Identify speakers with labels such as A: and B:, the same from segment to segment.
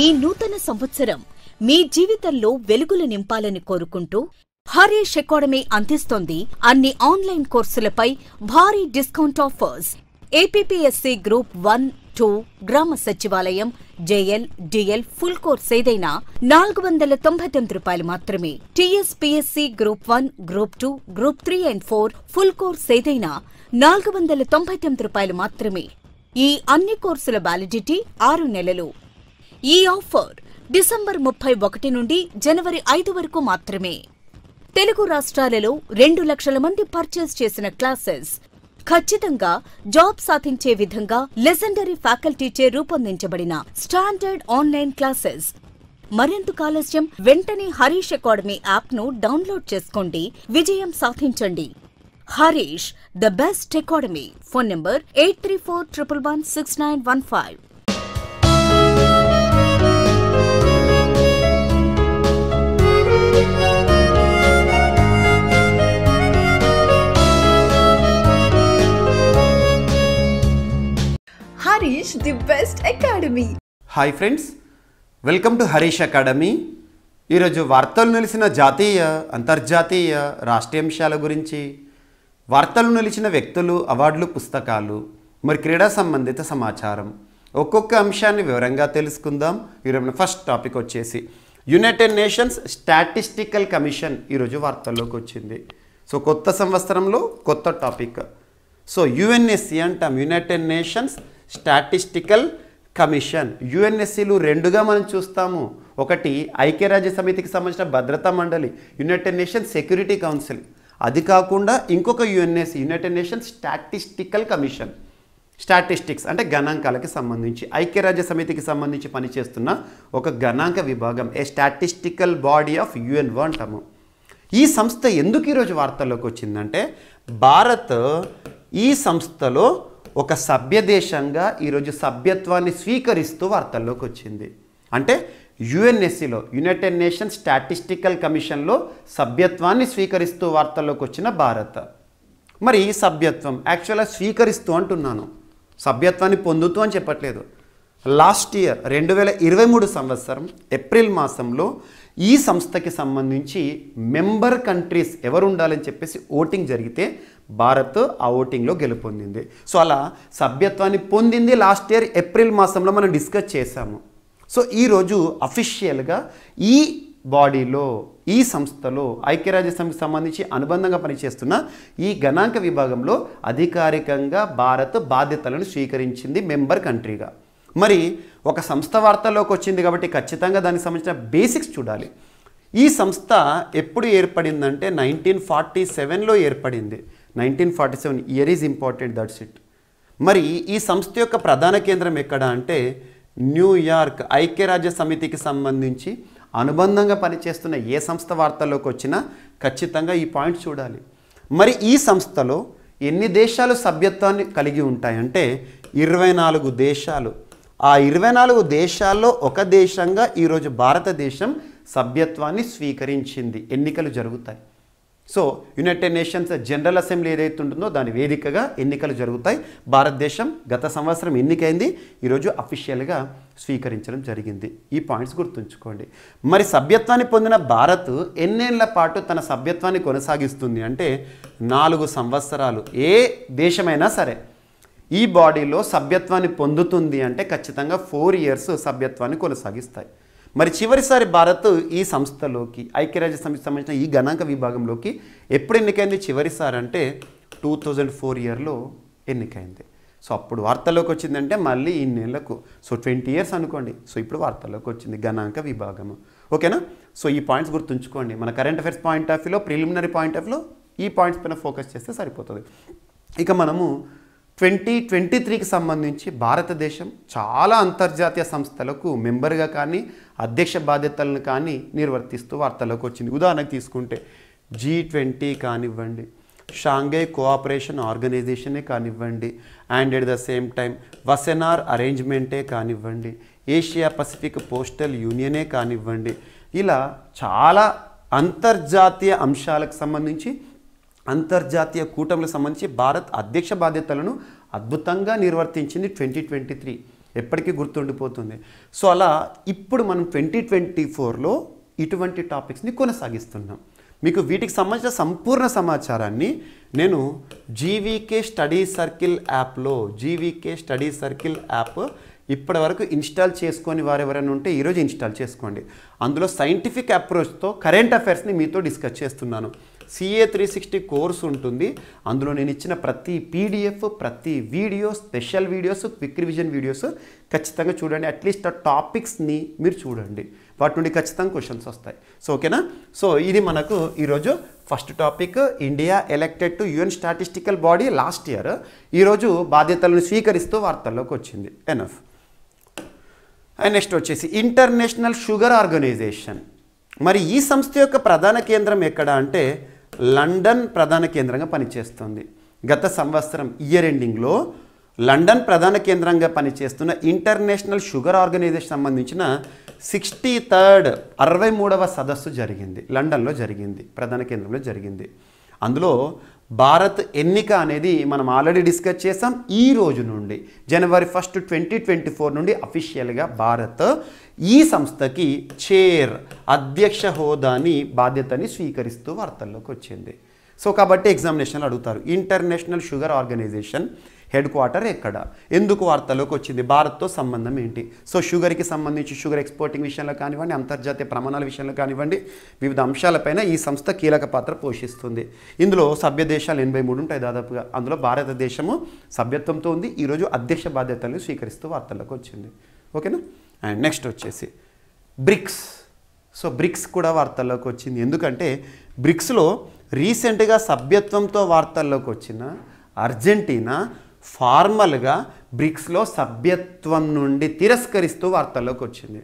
A: ఈ నూతన సంవత్సరం మీ జీవితంలో వెలుగులు నింపాలని కోరుకుంటూ హరీష్ అకాడమీ అందిస్తోంది అన్ని ఆన్లైన్ కోర్సులపై భారీ డిస్కౌంట్ ఆఫర్స్. ఏపీపీఎస్సీ గ్రూప్ 1, 2 గ్రామ సచివాలయం, జేఎల్, డిఎల్ ఫుల్ కోర్స్ ఏదైనా ₹499 మాత్రమే. TSPSC group 1, group 2, group 3 and 4 full course ఏదైనా ₹499 మాత్రమే. ఈ అన్ని కోర్సుల వ్యాలిడిటీ 6 నెలలు. ఈ ఆఫర్ డిసెంబర్ 31 నుండి జనవరి 5 వరకు మాత్రమే. తెలుగు రాష్ట్రాలలో 2 లక్షల మంది పర్చేస్ చేసిన క్లాసెస్ ఖచ్చితంగా జాబ్ సాధించే విధంగా లెజెండరీ ఫ్యాకల్టీచే రూపొందించబడిన స్టాండర్డ్ ఆన్లైన్ క్లాసెస్. మరెందుకు ఆలస్యం? వెంటనే హరీష్ అకాడమీ యాప్ను డౌన్లోడ్ చేసుకోండి, విజయం సాధించండి. Harish, the best academy. Phone number 8341116915.
B: Harish, the best academy.
C: Hi friends, welcome to Harish academy. ఈరోజు వార్తలు నిలిచిన జాతీయ, అంతర్జాతీయ, రాష్ట్రీయాంశాల గురించి, వార్తలు నిలిచిన వ్యక్తులు, అవార్డులు, పుస్తకాలు, మరి క్రీడా సంబంధిత సమాచారం, ఒక్కొక్క అంశాన్ని వివరంగా తెలుసుకుందాం. ఈరోజు ఫస్ట్ టాపిక్ వచ్చేసి యునైటెడ్ నేషన్స్ స్టాటిస్టికల్ కమిషన్ ఈరోజు వార్తల్లోకి వచ్చింది. సో కొత్త సంవత్సరంలో కొత్త టాపిక్. సో యుఎన్ఎస్సి అంటాం, యునైటెడ్ నేషన్స్ స్టాటిస్టికల్ కమిషన్. యుఎన్ఎస్సీలు రెండుగా మనం చూస్తాము. ఒకటి ఐక్యరాజ్య సమితికి సంబంధించిన భద్రతా మండలి, యునైటెడ్ నేషన్స్ సెక్యూరిటీ కౌన్సిల్. అది కాకుండా ఇంకొక UNSC, United nations statistical commission. Statistics అంటే గణాంకాలకి సంబంధించి ఐక్యరాజ్య సమితికి సంబంధించి పనిచేస్తున్న ఒక గణాంక విభాగం, ఏ స్టాటిస్టికల్ బాడీ ఆఫ్ యుఎన్ఓ అంటాము. ఈ సంస్థ ఎందుకు ఈరోజు వార్తల్లోకి వచ్చిందంటే, భారత్ ఈ సంస్థలో ఒక సభ్య దేశంగా ఈరోజు సభ్యత్వాన్ని స్వీకరిస్తూ వార్తల్లోకి వచ్చింది. అంటే యుఎన్ఎస్సిలో, యునైటెడ్ నేషన్స్ స్టాటిస్టికల్ కమిషన్లో సభ్యత్వాన్ని స్వీకరిస్తూ వార్తల్లోకి వచ్చిన భారత్. మరి ఈ సభ్యత్వం యాక్చువల్గా స్వీకరిస్తూ అంటున్నాను, సభ్యత్వాన్ని పొందుతూ అని చెప్పట్లేదు. లాస్ట్ ఇయర్ 2023 సంవత్సరం ఏప్రిల్ మాసంలో ఈ సంస్థకి సంబంధించి మెంబర్ కంట్రీస్ ఎవరు ఉండాలని చెప్పేసి ఓటింగ్ జరిగితే భారత్ ఆ ఓటింగ్లో గెలుపొందింది. సో అలా సభ్యత్వాన్ని పొందింది లాస్ట్ ఇయర్ ఏప్రిల్ మాసంలో మనం డిస్కస్ చేశాము. సో ఈరోజు అఫీషియల్గా ఈ బాడీలో, ఈ సంస్థలో, ఐక్యరాజ్య సమితికి సంబంధించి అనుబంధంగా పనిచేస్తున్న ఈ గణాంక విభాగంలో అధికారికంగా భారత్ బాధ్యతలను స్వీకరించింది మెంబర్ కంట్రీగా. మరి ఒక సంస్థ వార్తల్లోకి వచ్చింది కాబట్టి ఖచ్చితంగా దానికి సంబంధించిన బేసిక్స్ చూడాలి. ఈ సంస్థ ఎప్పుడు ఏర్పడిందంటే 1947లో ఏర్పడింది. 1947 year is important, that's it. మరి ఈ సంస్థ యొక్క ప్రధాన కేంద్రం ఎక్కడ అంటే న్యూయార్క్. ఐక్యరాజ్య సమితికి సంబంధించి అనుబంధంగా పనిచేస్తున్న ఏ సంస్థ వార్తల్లోకి వచ్చినా ఖచ్చితంగా ఈ పాయింట్ చూడాలి. మరి ఈ సంస్థలో ఎన్ని దేశాలు సభ్యత్వాన్ని కలిగి ఉంటాయంటే 24 దేశాలు. ఆ 24 దేశాల్లో ఒక దేశంగా ఈరోజు భారతదేశం సభ్యత్వాన్ని స్వీకరించింది. ఎన్నికలు జరుగుతాయి. So United nations general assembly ఏదైతే ఉంటుందో దాని వేదికగా ఎన్నికలు జరుగుతాయి. భారతదేశం గత సంవత్సరం ఎన్నికైంది, ఈరోజు అఫీషియల్గా స్వీకరించడం జరిగింది. ఈ పాయింట్స్ గుర్తుంచుకోండి. మరి సభ్యత్వాన్ని పొందిన భారత్ ఎన్నేళ్ల పాటు తన సభ్యత్వాన్ని కొనసాగిస్తుంది అంటే 4 సంవత్సరాలు. ఏ దేశమైనా సరే ఈ బాడీలో సభ్యత్వాన్ని పొందుతుంది అంటే ఖచ్చితంగా 4 years సభ్యత్వాన్ని కొనసాగిస్తాయి. మరి చివరిసారి భారత్ ఈ సంస్థలోకి, ఐక్యరాజ్య సమితికి సంబంధించిన ఈ గణాంక విభాగంలోకి ఎప్పుడు ఎన్నికైంది? చివరిసారి అంటే 2004 yearలో ఎన్నికైంది. సో అప్పుడు వార్తల్లోకి వచ్చిందంటే మళ్ళీ ఈ నెలకు, సో 20 years అనుకోండి. సో ఇప్పుడు వార్తల్లోకి వచ్చింది గణాంక విభాగము. ఓకేనా? సో ఈ పాయింట్స్ గుర్తుంచుకోండి. మన కరెంట్ అఫైర్స్ పాయింట్ ఆఫ్ వ్యూలో, ప్రిలిమినరీ పాయింట్ ఆఫ్ వ్యూలో ఈ పాయింట్స్ పైన ఫోకస్ చేస్తే సరిపోతుంది. ఇక మనము 2023కి సంబంధించి భారతదేశం చాలా అంతర్జాతీయ సంస్థలకు మెంబర్గా కానీ అధ్యక్ష బాధ్యతలను కానీ నిర్వర్తిస్తూ వార్తల్లోకి వచ్చింది. ఉదాహరణకు తీసుకుంటే G20 కానివ్వండి, షాంఘై కోఆపరేషన్ ఆర్గనైజేషనే కానివ్వండి, and at the same time Wassenaar అరేంజ్మెంటే కానివ్వండి, ఏషియా పసిఫిక్ పోస్టల్ యూనియనే కానివ్వండి, ఇలా చాలా అంతర్జాతీయ అంశాలకు సంబంధించి, అంతర్జాతీయ కూటమిలకు సంబంధించి భారత్ అధ్యక్ష బాధ్యతలను అద్భుతంగా నిర్వర్తించింది 2023. ఎప్పటికీ గుర్తుండిపోతుంది. సో అలా ఇప్పుడు మనం 2024లో ఇటువంటి టాపిక్స్ని కొనసాగిస్తున్నాం. మీకు వీటికి సంబంధించిన సంపూర్ణ సమాచారాన్ని నేను జీవీకే స్టడీ సర్కిల్ యాప్లో ఇప్పటి వరకు ఇన్స్టాల్ చేసుకొని వారెవరైనా ఉంటే ఈరోజు ఇన్స్టాల్ చేసుకోండి. అందులో సైంటిఫిక్ అప్రోచ్తో కరెంట్ అఫైర్స్ని మీతో డిస్కస్ చేస్తున్నాను. CA 360 కోర్స్ ఉంటుంది. అందులో నేను ఇచ్చిన ప్రతి PDF, ప్రతి video, special videos, quick revision videos ఖచ్చితంగా చూడండి. అట్లీస్ట్ ఆ టాపిక్స్ని మీరు చూడండి, వాటి నుండి ఖచ్చితంగా క్వశ్చన్స్ వస్తాయి. సో ఓకేనా. సో ఇది మనకు ఈరోజు first topic, India elected to UN statistical body last year. ఈరోజు బాధ్యతలను స్వీకరిస్తూ వార్తల్లోకి వచ్చింది. ఎనఫ్. అండ్ నెక్స్ట్ వచ్చేసి ఇంటర్నేషనల్ షుగర్ ఆర్గనైజేషన్. మరి ఈ సంస్థ యొక్క ప్రధాన కేంద్రం ఎక్కడ అంటే లండన్ ప్రధాన కేంద్రంగా పనిచేస్తుంది. గత సంవత్సరం ఇయర్ ఎండింగ్లో లండన్ ప్రధాన కేంద్రంగా పనిచేస్తున్న ఇంటర్నేషనల్ షుగర్ ఆర్గనైజేషన్ సంబంధించిన 63వ సదస్సు జరిగింది. లండన్లో జరిగింది, ప్రధాన కేంద్రంలో జరిగింది. అందులో భారత్ ఎన్నిక అనేది మనం ఆల్రెడీ డిస్కస్ చేసాం. ఈ రోజు నుండి జనవరి 1, 2024 నుండి అఫీషియల్గా భారత్ ఈ సంస్థకి అధ్యక్ష హోదాని బాధ్యతని స్వీకరిస్తూ వార్తల్లోకి వచ్చింది. సో కాబట్టి ఎగ్జామినేషన్లు అడుగుతారు, international sugar organization head quarter ఎక్కడ, ఎందుకు వార్తల్లోకి వచ్చింది, భారత్తో సంబంధం ఏంటి. సో షుగర్కి సంబంధించి షుగర్ ఎక్స్పోర్టింగ్ విషయంలో కానివ్వండి, అంతర్జాతీయ ప్రమాణాల విషయంలో కానివ్వండి, వివిధ అంశాలపైన ఈ సంస్థ కీలక పాత్ర పోషిస్తుంది. ఇందులో సభ్య దేశాలు 83 ఉంటాయి దాదాపుగా. అందులో భారతదేశము సభ్యత్వంతో ఉంది. ఈరోజు అధ్యక్ష బాధ్యతలను స్వీకరిస్తూ వార్తల్లోకి వచ్చింది. ఓకేనా. అండ్ నెక్స్ట్ వచ్చేసి బ్రిక్స్. సో బ్రిక్స్ కూడా వార్తల్లోకి వచ్చింది. ఎందుకంటే బ్రిక్స్లో రీసెంట్గా సభ్యత్వంతో వార్తల్లోకి వచ్చిన అర్జెంటీనా ఫార్మల్గా బ్రిక్స్లో సభ్యత్వం నుండి తిరస్కరిస్తూ వార్తల్లోకి వచ్చింది.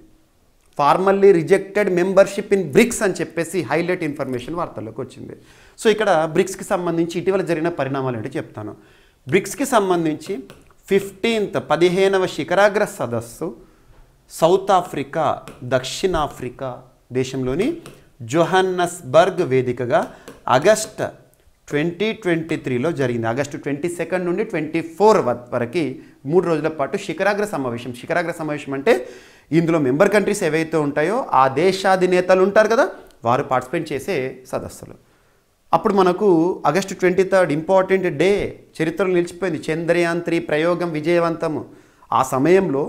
C: Formally rejected membership in bricks అని చెప్పేసి హైలైట్ ఇన్ఫర్మేషన్ వార్తల్లోకి వచ్చింది. సో ఇక్కడ బ్రిక్స్కి సంబంధించి ఇటీవల జరిగిన పరిణామాలు ఏంటో చెప్తాను. బ్రిక్స్కి సంబంధించి 15వ శిఖరాగ్ర సదస్సు సౌత్ ఆఫ్రికా, దక్షిణాఫ్రికా దేశంలోని జోహాన్నస్బర్గ్ వేదికగా ఆగస్టు 2023లో జరిగింది. ఆగస్టు 22 నుండి 24 వరకు 3 రోజుల పాటు శిఖరాగ్ర సమావేశం అంటే ఇందులో మెంబర్ కంట్రీస్ ఏవైతే ఉంటాయో ఆ దేశాధినేతలు ఉంటారు కదా, వారు పార్టిసిపేట్ చేసే సదస్సులు. అప్పుడు మనకు ఆగస్టు 23 ఇంపార్టెంట్ డే, చరిత్రలో నిలిచిపోయింది. చంద్రయాన్ 3 ప్రయోగం విజయవంతము. ఆ సమయంలో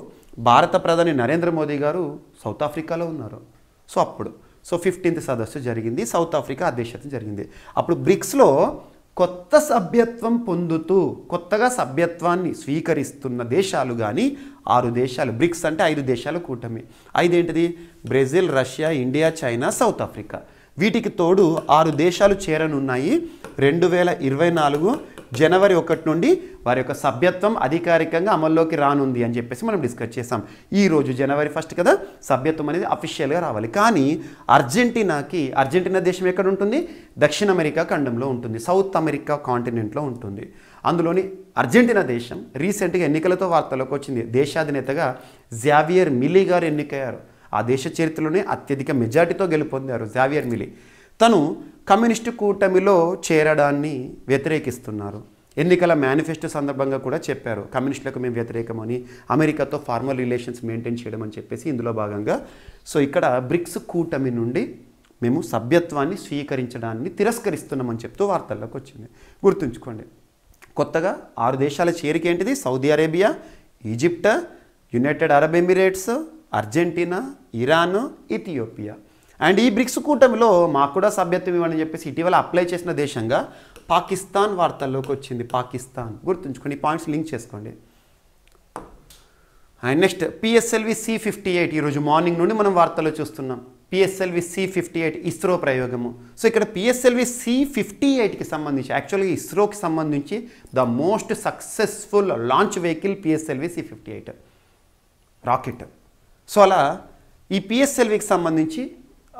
C: భారత ప్రధాని నరేంద్ర మోదీ గారు సౌత్ ఆఫ్రికాలో ఉన్నారు. సో అప్పుడు 15th సదస్సు జరిగింది, సౌత్ ఆఫ్రికా అధ్యక్షత జరిగింది. అప్పుడు బ్రిక్స్లో కొత్త సభ్యత్వం పొందుతూ కొత్తగా సభ్యత్వాన్ని స్వీకరిస్తున్న దేశాలు కానీ 6 దేశాలు. బ్రిక్స్ అంటే 5 దేశాల కూటమి. 5 ఏంటిది? Brazil, Russia, India, China, south Africa. వీటికి తోడు 6 దేశాలు చేరనున్నాయి. 2024 జనవరి 1 నుండి వారి యొక్క సభ్యత్వం అధికారికంగా అమల్లోకి రానుంది అని చెప్పేసి మనం డిస్కస్ చేసాం. ఈరోజు జనవరి 1 కదా, సభ్యత్వం అనేది అఫీషియల్గా రావాలి. కానీ అర్జెంటీనా దేశం ఎక్కడ ఉంటుంది? దక్షిణ అమెరికా ఖండంలో ఉంటుంది, సౌత్ అమెరికా కాంటినెంట్లో ఉంటుంది. అందులోని అర్జెంటీనా దేశం రీసెంట్గా ఎన్నికలతో వార్తలోకి వచ్చింది. దేశాధినేతగా జావియర్ మిలీ గారు ఎన్నికయ్యారు. ఆ దేశ చరిత్రలోనే అత్యధిక మెజార్టీతో గెలుపొందారు జావియర్ మిలీ. తను కమ్యూనిస్టు కూటమిలో చేరడాన్ని వ్యతిరేకిస్తున్నారు. ఎన్నికల మేనిఫెస్టో సందర్భంగా కూడా చెప్పారు, కమ్యూనిస్టులకు మేము వ్యతిరేకమని, అమెరికాతో ఫార్మల్ రిలేషన్స్ మెయింటైన్ చేయడం అని చెప్పేసి ఇందులో భాగంగా. సో ఇక్కడ బ్రిక్స్ కూటమి నుండి మేము సభ్యత్వాన్ని స్వీకరించడాన్ని తిరస్కరిస్తున్నామని చెప్తూ వార్తల్లోకి వచ్చింది. గుర్తుంచుకోండి, కొత్తగా 6 దేశాల చేరిక ఏంటిది? Saudi Arabia, Egypt, United Arab Emirates, Argentina, Iran, Ethiopia. And ఈ బ్రిక్స్ కూటమిలో మాకు కూడా సభ్యత్వం ఇవ్వని చెప్పేసి ఇటీవల అప్లై చేసిన దేశంగా పాకిస్తాన్ వార్తల్లోకి వచ్చింది. పాకిస్తాన్ గుర్తుంచుకోండి, ఈ పాయింట్స్ లింక్ చేసుకోండి. అండ్ నెక్స్ట్ PSLV C58 ఈరోజు మార్నింగ్ నుండి మనం వార్తల్లో చూస్తున్నాం. PSLV C58 ఇస్రో ప్రయోగము. సో ఇక్కడ PSLV C58కి సంబంధించి యాక్చువల్గా ఇస్రోకి సంబంధించి the most successful launch vehicle PSLV C58 రాకెట్. సో అలా ఈ PSLVకి సంబంధించి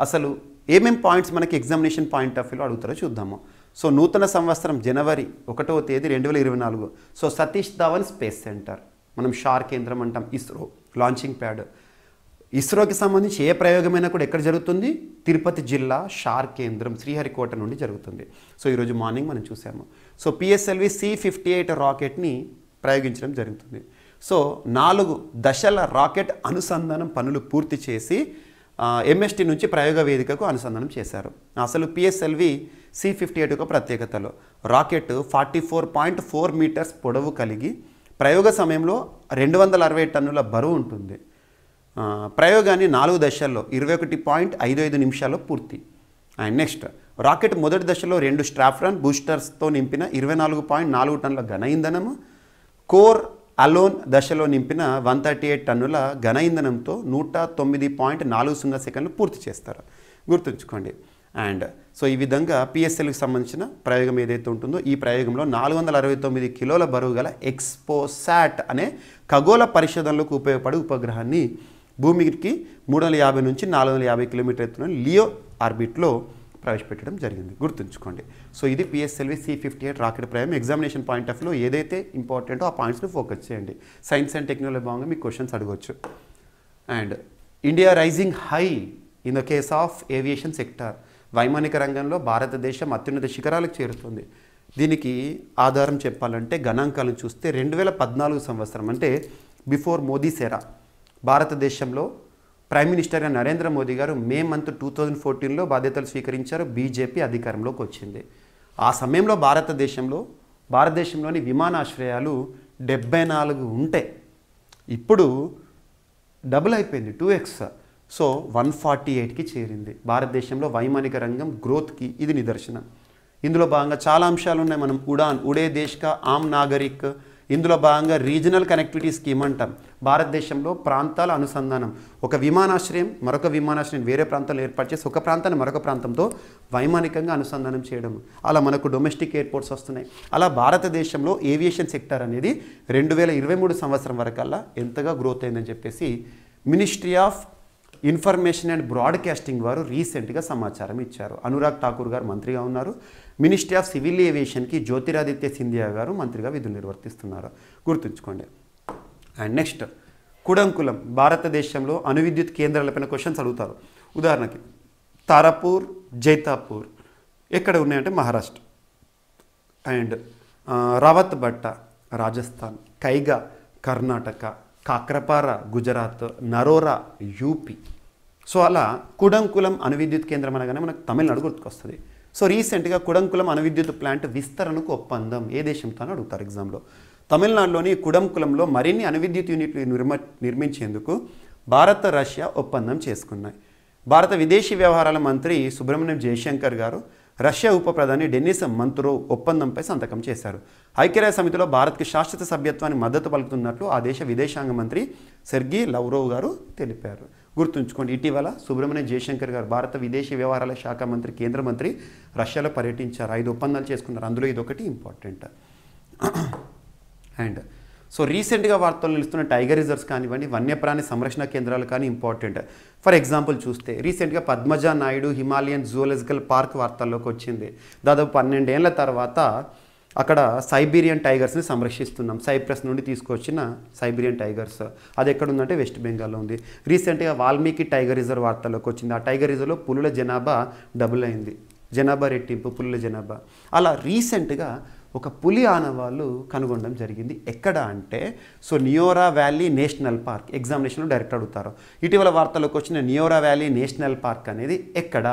C: అసలు ఏమేం పాయింట్స్ మనకి ఎగ్జామినేషన్ పాయింట్ ఆఫ్ వ్యూలో అడుగుతారో చూద్దాము. సో నూతన సంవత్సరం జనవరి 1వ తేదీ 2024. So Satish Dhawan space centre, మనం షార్ కేంద్రం అంటాం, ఇస్రో లాంచింగ్ ప్యాడ్. ఇస్రోకి సంబంధించి ఏ ప్రయోగమైనా కూడా ఎక్కడ జరుగుతుంది? తిరుపతి జిల్లా షార్ కేంద్రం శ్రీహరికోట నుండి జరుగుతుంది. సో ఈరోజు మార్నింగ్ మనం చూసాము. సో PSLV C58 రాకెట్ని ప్రయోగించడం జరుగుతుంది. సో 4 దశల రాకెట్ అనుసంధానం పనులు పూర్తి చేసి ఎంఎస్టీ నుంచి ప్రయోగ వేదికకు అనుసంధానం చేశారు. అసలు పిఎస్ఎల్వి C-58 యొక్క ప్రత్యేకతలో రాకెట్ 44.4 మీటర్స్ పొడవు కలిగి ప్రయోగ సమయంలో 260 టన్నుల బరువు ఉంటుంది. ప్రయోగాన్ని 4 దశల్లో 21.55 నిమిషాల్లో పూర్తి. అండ్ నెక్స్ట్ రాకెట్ మొదటి దశలో 2 స్ట్రాఫ్రాన్ బూస్టర్స్తో నింపిన 24.4 టన్నుల ఘన ఇంధనము, కోర్ అలోన్ దశలో నింపిన 138 టన్నుల ఘన ఇంధనంతో 109.40 సెకండ్లు పూర్తి చేస్తారు. గుర్తుంచుకోండి. అండ్ సో ఈ విధంగా పిఎస్ఎల్కి సంబంధించిన ప్రయోగం ఏదైతే ఉంటుందో ఈ ప్రయోగంలో 469 కిలోల బరువు గల ఎక్స్పోసాట్ అనే ఖగోళ పరిశోధనలకు ఉపయోగపడే ఉపగ్రహాన్ని భూమికి 350 నుంచి 450 కిలోమీటర్ ఎత్తున లియో ఆర్బిట్లో ప్రవేశపెట్టడం జరిగింది. గుర్తుంచుకోండి. సో ఇది పిఎస్ఎల్వి C-58 రాకెట్ ప్రయోగం. ఎగ్జామినేషన్ పాయింట్ ఆఫ్ వ్యూలో ఏదైతే ఇంపార్టెంటో ఆ పాయింట్స్ని ఫోకస్ చేయండి. సైన్స్ అండ్ టెక్నాలజీ భాగంగా మీకు క్వశ్చన్స్ అడగవచ్చు. And India rising high in the case of aviation sector. వైమానిక రంగంలో భారతదేశం అత్యున్నత శిఖరాలకు చేరుతుంది. దీనికి ఆధారం చెప్పాలంటే గణాంకాలను చూస్తే 2014 సంవత్సరం అంటే బిఫోర్ మోదీ సెరా భారతదేశంలో ప్రైమ్ మినిస్టర్ నరేంద్ర మోదీ గారు మే మంత్ 2014లో బాధ్యతలు స్వీకరించారు. బీజేపీ అధికారంలోకి వచ్చింది. ఆ సమయంలో భారతదేశంలోని విమానాశ్రయాలు 74 ఉంటే ఇప్పుడు డబుల్ అయిపోయింది, 2x. సో 148కి చేరింది. భారతదేశంలో వైమానిక రంగం గ్రోత్కి ఇది నిదర్శనం. ఇందులో భాగంగా చాలా అంశాలు ఉన్నాయి. మనం ఉడే దేశ్ కా ఆమ్ నాగరిక్, ఇందులో భాగంగా రీజనల్ కనెక్టివిటీ స్కీమ్ అంటాం. భారతదేశంలో ప్రాంతాల అనుసంధానం, ఒక విమానాశ్రయం మరొక విమానాశ్రయం వేరే ప్రాంతాల్లో ఏర్పాటు చేసి ఒక ప్రాంతాన్ని మరొక ప్రాంతంతో వైమానికంగా అనుసంధానం చేయడం. అలా మనకు డొమెస్టిక్ ఎయిర్పోర్ట్స్ వస్తున్నాయి. అలా భారతదేశంలో ఏవియేషన్ సెక్టర్ అనేది 2023 సంవత్సరం వరకల్లా ఎంతగా గ్రోత్ అయిందని చెప్పేసి ministry of information and broadcasting వారు రీసెంట్గా సమాచారం ఇచ్చారు. అనురాగ్ ఠాకూర్ గారు మంత్రిగా ఉన్నారు. మినిస్ట్రీ ఆఫ్ సివిల్ ఏవియేషన్కి జ్యోతిరాదిత్య సింధియా గారు మంత్రిగా విధులు నిర్వర్తిస్తున్నారు. గుర్తుంచుకోండి. And next Kudankulam. భారతదేశంలో అణువిద్యుత్ కేంద్రాలపైన క్వశ్చన్స్ అడుగుతారు. ఉదాహరణకి తారాపూర్, జైతాపూర్ ఎక్కడ ఉన్నాయంటే మహారాష్ట్ర. అండ్ రావత్ బట్ట రాజస్థాన్, కైగా కర్ణాటక, కాక్రపార గుజరాత్, నరోరా యూపీ. సో అలా కుడంకులం అణువిద్యుత్ కేంద్రం అనగానే మనకు తమిళనాడు గుర్తుకొస్తుంది. సో రీసెంట్గా కుడంకులం అణువిద్యుత్ ప్లాంట్ విస్తరణకు ఒప్పందం ఏ దేశంతో అని అడుగుతారు ఎగ్జామ్లో. తమిళనాడులోని కుడంకులంలో మరిన్ని అణువిద్యుత్ యూనిట్లు నిర్మించేందుకు భారత్, రష్యా ఒప్పందం చేసుకున్నాయి. భారత విదేశీ వ్యవహారాల మంత్రి సుబ్రహ్మణ్యం జయశంకర్ గారు రష్యా ఉప ప్రధాని డెనిస్ మంతురోవ్ ఒప్పందంపై సంతకం చేశారు. ఐక్యరాజ్య సమితిలో భారత్కి శాశ్వత సభ్యత్వాన్ని మద్దతు పలుకుతున్నట్లు ఆ దేశ విదేశాంగ మంత్రి సెర్గీ లవ్రోవ్ గారు తెలిపారు. గుర్తుంచుకోండి. ఇటీవల సుబ్రహ్మణ్యం జయశంకర్ గారు భారత విదేశీ వ్యవహారాల శాఖ మంత్రి, కేంద్ర మంత్రి రష్యాలో పర్యటించారు. 5 ఒప్పందాలు చేసుకున్నారు. అందులో ఇదొకటి ఇంపార్టెంట్. అండ్ సో రీసెంట్గా వార్తలు నిలుస్తున్న టైగర్ రిజర్వ్స్ కానివ్వండి, వన్యప్రాణి సంరక్షణ కేంద్రాలు కానీ ఇంపార్టెంట్. ఫర్ ఎగ్జాంపుల్ చూస్తే రీసెంట్గా Padmaja Naidu Himalayan zoological park వార్తల్లోకి వచ్చింది. దాదాపు 12 ఏళ్ల తర్వాత అక్కడ సైబీరియన్ టైగర్స్ని సంరక్షిస్తున్నాం. సైప్రస్ నుండి తీసుకొచ్చిన సైబీరియన్ టైగర్స్. అది ఎక్కడుందంటే వెస్ట్ బెంగాల్లో ఉంది. రీసెంట్గా వాల్మీకి టైగర్ రిజర్వ్ వార్తల్లోకి వచ్చింది. ఆ టైగర్ రిజర్వ్లో పులుల జనాభా డబుల్ అయింది. జనాభా రెట్టింపు, పులుల జనాభా. అలా రీసెంట్గా ఒక పులి ఆనవాళ్ళు కనుగొనడం జరిగింది. ఎక్కడ అంటే so Neora valley national park. ఎగ్జామినేషన్లో డైరెక్ట్ అడుగుతారు. ఇటీవల వార్తల్లోకి వచ్చిన నియోరా వ్యాలీ నేషనల్ పార్క్ అనేది ఎక్కడ?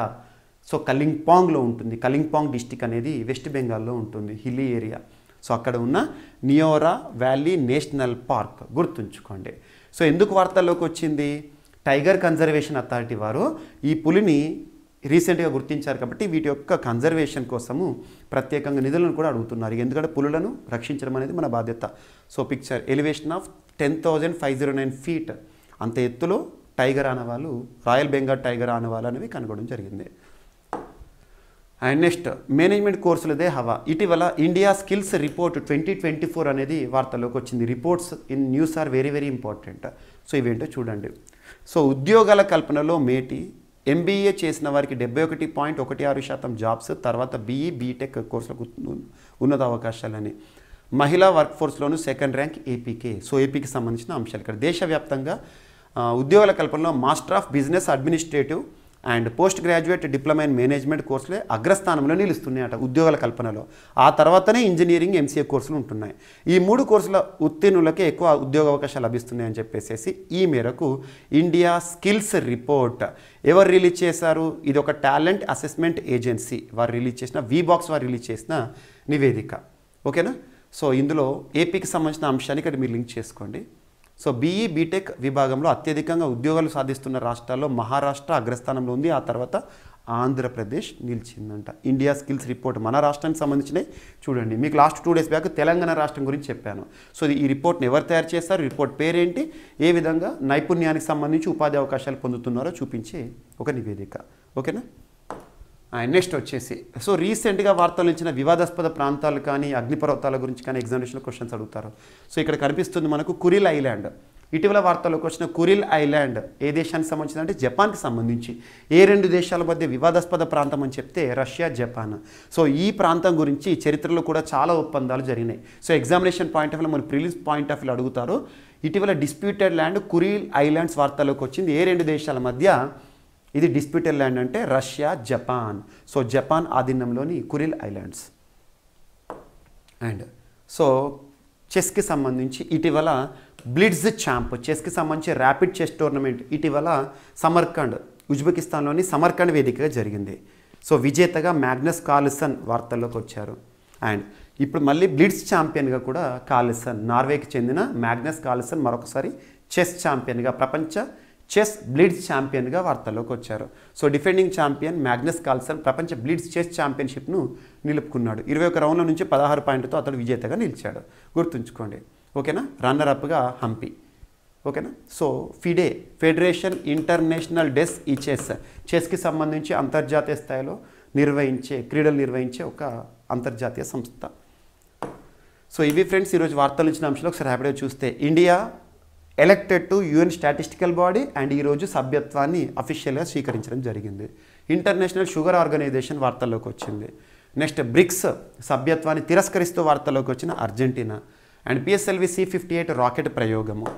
C: సో కలింగ్పాంగ్లో ఉంటుంది. కలింగ్పాంగ్ డిస్టిక్ అనేది వెస్ట్ బెంగాల్లో ఉంటుంది, హిల్లీ ఏరియా. సో అక్కడ ఉన్న నియోరా వ్యాలీ నేషనల్ పార్క్ గుర్తుంచుకోండి. సో ఎందుకు వార్తల్లోకి వచ్చింది? టైగర్ కన్జర్వేషన్ అథారిటీ వారు ఈ పులిని రీసెంట్గా గుర్తించారు కాబట్టి వీటి యొక్క కన్జర్వేషన్ కోసము ప్రత్యేకంగా నిధులను కూడా అడుగుతున్నారు. ఎందుకంటే పులులను రక్షించడం అనేది మన బాధ్యత. So picture elevation of 10,509 feet అంత ఎత్తులో టైగర్ ఆనవాళ్ళు, రాయల్ బెంగాల్ టైగర్ ఆనవాళ్ళు అనేవి కనుగొనడం జరిగింది. అండ్ నెక్స్ట్ మేనేజ్మెంట్ కోర్సులదే హవా. ఇటీవల ఇండియా స్కిల్స్ రిపోర్ట్ 2024 అనేది వార్తల్లోకి వచ్చింది. Reports in news are very very important. So ఇవేంటో చూడండి. సో ఉద్యోగాల కల్పనలో మేటి MBA చేసిన వారికి 71.16% జాబ్స్, తర్వాత BE బీటెక్ కోర్సులకు ఉన్నత అవకాశాలని. మహిళా వర్క్ ఫోర్స్లోనూ 2nd ర్యాంక్ ఏపీకే. సో ఏపీకి సంబంధించిన అంశాలు ఇక్కడ. దేశవ్యాప్తంగా ఉద్యోగాల కల్పనలో master of business administrative and post graduate diploma in management కోర్సులే అగ్రస్థానంలో నిలుస్తున్నాయట ఉద్యోగాల కల్పనలో. ఆ తర్వాతనే ఇంజనీరింగ్, ఎంసీఏ కోర్సులు ఉంటున్నాయి. ఈ 3 కోర్సుల ఉత్తీర్ణులకే ఎక్కువ ఉద్యోగ అవకాశాలు లభిస్తున్నాయని చెప్పేసి ఈ మేరకు ఇండియా స్కిల్స్ రిపోర్ట్ ఎవరు రిలీజ్ చేశారు? ఇది ఒక టాలెంట్ అసెస్మెంట్ ఏజెన్సీ వారు రిలీజ్ చేసిన, వీబాక్స్ వారు రిలీజ్ చేసిన నివేదిక. ఓకేనా? సో ఇందులో ఏపీకి సంబంధించిన అంశాన్ని ఇక్కడ మీరు లింక్ చేసుకోండి. సో బీఈ బీటెక్ విభాగంలో అత్యధికంగా ఉద్యోగాలు సాధిస్తున్న రాష్ట్రాల్లో మహారాష్ట్ర అగ్రస్థానంలో ఉంది. ఆ తర్వాత ఆంధ్రప్రదేశ్ నిలిచిందంట. ఇండియా స్కిల్స్ రిపోర్ట్ మన రాష్ట్రానికి సంబంధించినవి చూడండి. మీకు లాస్ట్ 2 డేస్ బ్యాక్ తెలంగాణ రాష్ట్రం గురించి చెప్పాను. సో ఈ రిపోర్ట్ని ఎవరు తయారు చేస్తారు, రిపోర్ట్ పేరేంటి, ఏ విధంగా నైపుణ్యానికి సంబంధించి ఉపాధి అవకాశాలు పొందుతున్నారో చూపించే ఒక నివేదిక. ఓకేనా? నెక్స్ట్ వచ్చేసి సో రీసెంట్గా వార్తలు ఇచ్చిన వివాదాస్పద ప్రాంతాలు కానీ అగ్నిపర్వతాల గురించి కానీ ఎగ్జామినేషన్ క్వశ్చన్స్ అడుగుతారు. సో ఇక్కడ కనిపిస్తుంది మనకు కురిల్ ఐలాండ్. ఇటీవల వార్తల్లోకి వచ్చిన కురిల్ ఐలాండ్ ఏ దేశానికి సంబంధించింది అంటే జపాన్కి సంబంధించి. ఏ 2 దేశాల మధ్య వివాదాస్పద ప్రాంతం అని చెప్తే రష్యా, జపాన్. సో ఈ ప్రాంతం గురించి చరిత్రలో కూడా చాలా ఒప్పందాలు జరిగినాయి. సో ఎగ్జామినేషన్ పాయింట్ ఆఫ్ వ్యూలో మన ప్రిలిమ్స్ పాయింట్ ఆఫ్ వ్యూలో అడుగుతారు. ఇటీవల డిస్ప్యూటెడ్ ల్యాండ్ కురిల్ ఐలాండ్స్ వార్తల్లోకి వచ్చింది. ఏ 2 దేశాల మధ్య ఇది డిస్ప్యూటెడ్ ల్యాండ్ అంటే రష్యా, జపాన్. సో జపాన్ ఆధీనంలోని కురిల్ ఐలాండ్స్. అండ్ సో చెస్కి సంబంధించి ఇటీవల బ్లిట్జ్ ఛాంప్, చెస్కి సంబంధించి ర్యాపిడ్ చెస్ టోర్నమెంట్ ఇటీవల సమర్కండ్, ఉజ్బెకిస్తాన్లోని సమర్కండ్ వేదికగా జరిగింది. సో విజేతగా మ్యాగ్నస్ కార్ల్సన్ వార్తల్లోకి వచ్చారు. అండ్ ఇప్పుడు మళ్ళీ బ్లిట్జ్ ఛాంపియన్గా కూడా కార్ల్సన్, నార్వేకి చెందిన మ్యాగ్నస్ కార్ల్సన్ మరొకసారి చెస్ ఛాంపియన్గా, ప్రపంచ చెస్ బ్లిట్జ్ ఛాంపియన్గా వార్తల్లోకి వచ్చారు. So defending champion Magnus Carlsen ప్రపంచ బ్లిట్జ్ చెస్ ఛాంపియన్షిప్ను నిలుపుకున్నాడు. 21 రౌండ్ల నుంచి 16 పాయింట్లతో అతడు విజేతగా నిలిచాడు. గుర్తుంచుకోండి. ఓకేనా? రన్నర్ అప్గా హంపి. ఓకేనా? సో ఫిడే, ఫెడరేషన్ ఇంటర్నేషనల్ డెస్ ఈ చెస్కి సంబంధించి అంతర్జాతీయ స్థాయిలో క్రీడలు నిర్వహించే ఒక అంతర్జాతీయ సంస్థ. సో ఇవి ఫ్రెండ్స్ ఈరోజు వార్తలు ఇచ్చిన అంశాలు ఒకసారి హ్యాపీగా చూస్తే India elected to UN statistical body and ఈరోజు సభ్యత్వాన్ని అఫీషియల్గా స్వీకరించడం జరిగింది. ఇంటర్నేషనల్ షుగర్ ఆర్గనైజేషన్ వార్తల్లోకి వచ్చింది. నెక్స్ట్ బ్రిక్స్ సభ్యత్వాన్ని తిరస్కరిస్తూ వార్తల్లోకి వచ్చిన Argentina. And PSLV C-58 rocket ప్రయోగము.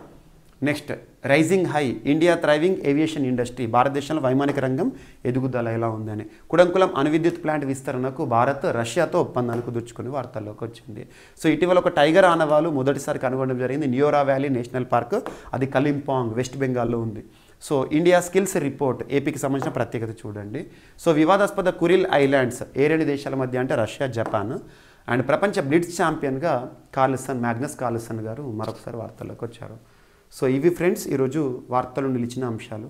C: Next rising high, India thriving aviation industry, భారతదేశంలో వైమానిక రంగం ఎదుగుదల ఎలా ఉందని. కుడంకులం అణువిద్యుత్ ప్లాంట్ విస్తరణకు భారత్ రష్యాతో ఒప్పందాన్ని కుదుర్చుకుని వార్తల్లోకి వచ్చింది. సో ఇటీవల ఒక టైగర్ ఆనవాలు మొదటిసారి కనుగొనడం జరిగింది. నియోరా వ్యాలీ నేషనల్ పార్క్, అది కలింపాంగ్ వెస్ట్ బెంగాల్లో ఉంది. సో ఇండియా స్కిల్స్ రిపోర్ట్ ఏపీకి సంబంధించిన ప్రత్యేకత చూడండి. సో వివాదాస్పద కురిల్ ఐలాండ్స్ ఏ 2 దేశాల మధ్య అంటే రష్యా, జపాన్. అండ్ ప్రపంచ బ్లిట్జ్ ఛాంపియన్గా మ్యాగ్నస్ కార్ల్సన్ గారు మరొకసారి వార్తల్లోకి వచ్చారు. సో ఇవి ఫ్రెండ్స్ ఈరోజు వార్తలు నిలిచిన అంశాలు.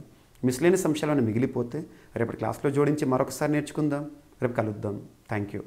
C: మిస్లేనియస్ అంశాలను మిగిలిపోతే రేపటి క్లాస్లో జోడించి మరొకసారి నేర్చుకుందాం. రేపు కలుద్దాం. Thank you.